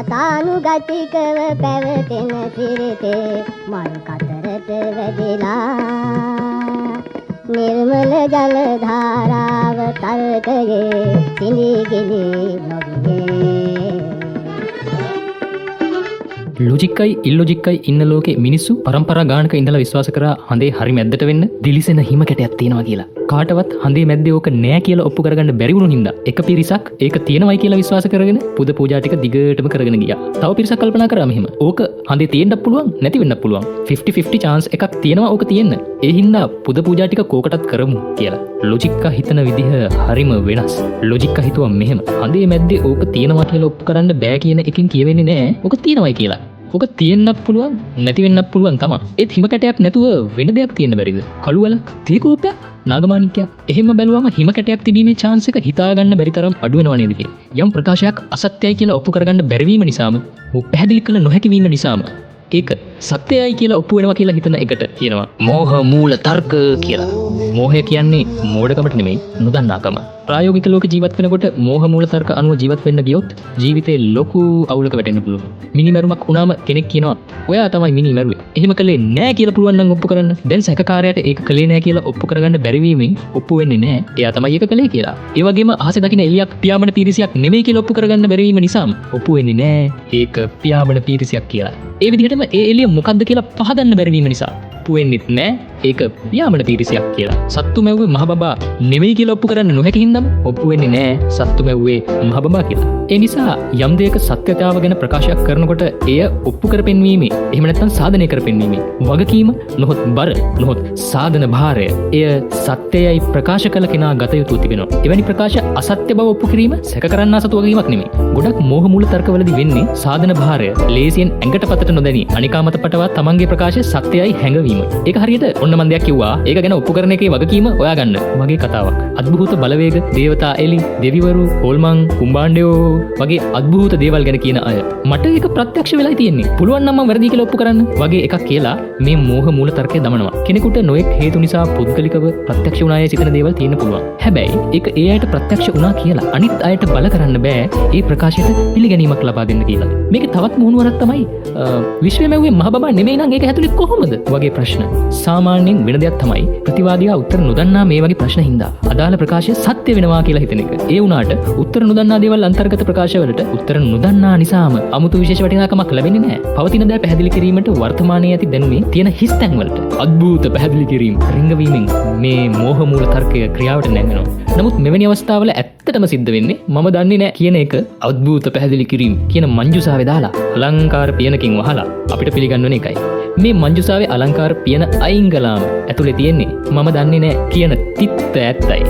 ගතානුගතිකව පැවතෙන සිරිතේ මල් කතරට වැදිලා නිර්මල ජල ධාරාව තල්කයේ සිඳිගිලි නොගියේ ලොජික්කයි ඉල්ලොජික්කයි ඉන්න ලෝකේ මිනිස්සු පරම්පරා ගානක ඉඳලා විශ්වාස කරා හඳේ හරි මැද්දට වෙන්න දිලිසෙන හිම කැටයක් තියෙනවා කියලා. කාටවත් හඳේ මැද්දේ ඕක නෑ කියලා ඔප්පු කරගන්න බැරි වුණු හින්දා එක පිරිසක් ඒක තියෙනවයි කියලා විශ්වාස කරගෙන පුද පූජා ටික දිගටම කරගෙන ගියා. තව පිරිසක් කල්පනා කරා මෙහෙම. ඕක හඳේ තියෙන්නත් පුළුවන් නැති වෙන්නත් පුළුවන්. 50-50 chance එකක් තියෙනවා ඕක තියෙන්න. ඒ හින්දා පුද පූජා ටික කෝකටත් කරමු කියලා. ලොජික්කා හිතන විදිහ හරිම වෙනස්. ලොජික්කා හිතුවා මෙහෙම. හඳේ මැද්දේ ඕක තියෙනවා කියලා ඔප්පු කරන්න බෑ කියන එකකින් කියවෙන්නේ නෑ. ඕක තියෙනවයි කියලා. ඕක තියෙන්නත් පුළුවන් නැති වෙන්නත් පුළුවන් තමයි. ඒත් හිම කැටයක් නැතුව වෙන දෙයක් තියෙන්න බැරිද? කළු වලක්, තීකෝපයක්, නාගමාණික්කයක්. එහෙම බැලුවම හිම කැටයක් තිබීමේ chance එක හිතා ගන්න බැරි තරම් අඩු වෙනව නේද කියලා. යම් ප්‍රකාශයක් අසත්‍යයි කියලා ඔප්පු කරගන්න බැරි වීම නිසාම, පැහැදිලි කළ නොහැකි වීම නිසාම ඒක සත්‍යයි කියලා ඔප්පු වෙනවා කියලා හිතන එකට කියනවා මෝහ මූල තර්ක කියලා. මෝහය කියන්නේ මෝඩකමට නෙමෙයි, නොදන්නාකම. ප්‍රායෝගික ලෝක ජීවත් වෙනකොට මෝහ මූල තර්ක අනුව ජීවත් වෙන්න ගියොත් ජීවිතේ ලොකු අවුලක වැටෙන්න පුළුවන්. මිනිමරුමක් වුණාම කෙනෙක් කියනවා ඔයා තමයි මිනිමරුවේ. එහෙම කළේ නෑ කියලා පුළුවන් නම් ඔප්පු කරන්න. දැන් සැකකාරයාට ඒක කළේ නෑ කියලා ඔප්පු කරගන්න බැරි වීමෙන් ඔප්පු වෙන්නේ නෑ. එයා තමයි ඒක කළේ කියලා. ඒ වගේම අහසේ දකින්න එලියක් පියාඹන පීරිසියක් නෙමෙයි කියලා ඔප්පු කරගන්න බැරි වීම නිසාම ඔප්පු වෙන්නේ නෑ. ඒක පියාඹන පීරිසියක් කියලා. ඒ විදිහටම ඒ එළිය මොකක්ද කියලා පහදන්න බැරි වීම නිසා ඔප්පු වෙන්නෙත් නෑ. ඒක පියාඹන පීරිසියක් කියලා. සත්තු මැව්වේ මහ බබා නෙමෙයි කියලා ඔප්පු කරන්න නොහැකි හින්දාම ඔප්පු වෙන්නේ නෑ සත්තු මැව්වේ මහ බබා කියලා. ඒ නිසා යම් දෙයක සත්‍යතාව ගැන ප්‍රකාශයක් කරනකොට එය ඔප්පු කර පෙන්වීමේ එහෙම නැත්නම් සාධනය කර පෙන්වීමේ වගකීම නොහොත් බර නොහොත් සාධන භාරය එය සත්‍යයයි ප්‍රකාශ කළ කෙනා ගත යුතු තිබෙනවා. එවැනි ප්‍රකාශ අසත්‍ය බව ඔප්පු කිරීම සැක කරන්නා සතු වගකීමක් නෙමෙයි. ගොඩක් මෝහ මූල තර්කවලදී වෙන්නේ සාධන භාරය ලේසියෙන් ඇඟට පතට නොදැනී අනිකා මත පටවා තමන්ගේ ප්‍රකාශය සත්‍යයයි හැඟවීම. ඒක හරියට ඔන්න මන් දෙයක් කිව්වා ඒක ගැන ඔප්පු කරන එකේ වගකීම ඔයා ගන්න වගේ කතාවක්. අද්භූත බලවේග, දේවතා එලි, දෙවිවරු, හොල්මන්, කුම්බාණ්ඩයෝ වගේ අද්භූත දේවල් ගැන කියන අය මට ඒක ප්‍රත්‍යක්ෂ වෙලා තියෙන්නේ. පුළුවන් නම් මම වැරදි කියලා ඔප්පු කරන්න වගේ එකක් කියලා මේ මෝහ මූල තර්කය දමනවා. කෙනෙකුට නොඑක් හේතු නිසා පුද්ගලිකව ප්‍රත්‍යක්ෂ වුණායේ සිතන දේවල් තියෙන්න පුළුවන්. හැබැයි ඒක ඒ අයට ප්‍රත්‍යක්ෂ වුණා කියලා අනිත් අයට බල කරන්න බෑ ඒ ප්‍රකාශයට පිළිගැනීමක් ලබා දෙන්න කියලා. මේක තවත් මුහුණුවරක් තමයි විශ්වය මැව්වේ මහ බබා නෙමෙයි නම් ඒක ඇතුලේ කොහොමද වගේ ප්‍රශ්න. සාමාන්‍යයෙන් වෙන දෙයක් තමයි ප්‍රතිවාදියා උත්තර නොදන්නා මේ වගේ ප්‍රශ්න හින්දා අදාළ ප්‍රකාශය සත්‍ය වෙනවා කියලා හිතන එක. ඒ වුණාට උත්තර නොදන්නා දේවල් අන්තර්ගත ප්‍රකාශවලට උත්තර නොදන්නා නිසාම අමුතු විශේෂ වටිනාකමක් ලැබෙන්නේ නැහැ. පවතින දේ පැහැදිලි කිරීමට වර්තමානයේ ඇති දැනුමේ තියෙන හිස් තැන් වලට අද්භූත පැහැදිලි කිරීම රිංගවීමෙන් මේ මෝහ මූල තර්කය ක්‍රියාවට නැංගෙනවා. නමුත් මෙවැනි අවස්ථාවල ඇත්තටම සිද්ධ වෙන්නේ මම දන්නේ නැහැ කියන එක අද්භූත පැහැදිලි කිරීම කියන මංජුසාවේ දාලා අලංකාර පියනකින් වහලා අපිට පිළිගන්වන එකයි. මේ මංජුසාවේ අලංකාර පියන අයින් කළාම ඇතුලේ තියෙන්නේ මම දන්නේ නැහැ කියන තිත්ත ඇත්තයි.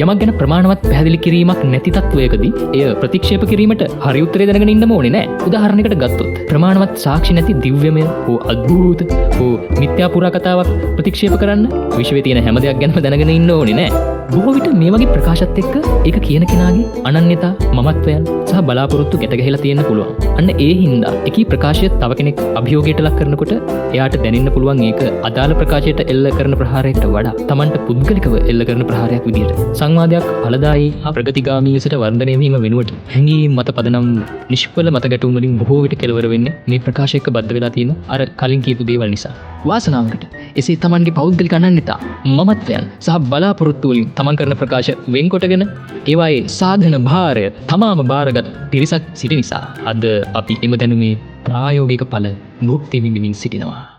යමක් ගැන ප්‍රමාණවත් පැහැදිලි කිරීමක් නැති තත්වයකදී එය ප්‍රතික්ෂේප කිරීමට හරි උත්තරේ දැනගෙන ඉන්නම ඕනේ නෑ. උදාහරණයකට ගත්තොත් ප්‍රමාණවත් සාක්ෂි නැති දිව්‍යමය හෝ අද්භූත හෝ මිත්‍යා පුරා කතාවක් ප්‍රතික්ෂේප කරන්න විශ්වයේ තියෙන හැම දෙයක් ගැනම දැනගෙන ඉන්න ඕනේ නෑ. බොහෝ විට මේ වගේ ප්‍රකාශත් එක්ක ඒක කියන කෙනාගේ අනන්‍යතා, මමත්වයන් සහ බලාපොරොත්තු ගැට ගැහිලා තියෙන්න පුළුවන්. අන්න ඒ හින්දා එකී ප්‍රකාශය තව කෙනෙක් අභියෝගයට ලක් කරනකොට එයාට දැනෙන්න පුළුවන් ඒක අදාළ ප්‍රකාශයට එල්ල කරන ප්‍රහාරයකට වඩා Tamanට පුද්ගලිකව එල්ල කරන ප්‍රහාරයක් විදියට. සංවාදයක් ඵලදායී හා ප්‍රගතිගාමී ලෙසට වර්ධනය වීම වෙනුවට හැඟීම් මත පදනම් නිෂ්ඵල මත ගැටුම් වලින් බොහෝ විට කෙලවර වෙන්නේ මේ ප්‍රකාශයක බද්ධ වෙලා තියෙන අර කලින් කියපු දේවල් නිසා. වාසනාවකට එසේ Tamanගේ පෞද්ගලික අනන්‍යතා, මමත්වයන් සහ බලාපොරොත්තු වලින් Taman කරන ප්‍රකාශ වෙන්කොටගෙන ඒවායේ සාධන භාරය තමාම බාරගත් පිරිසක් සිටි නිසා අද අපි එම දැනුමේ ප්‍රායෝගික ඵල භුක්ති විඳින්න සිටිනවා.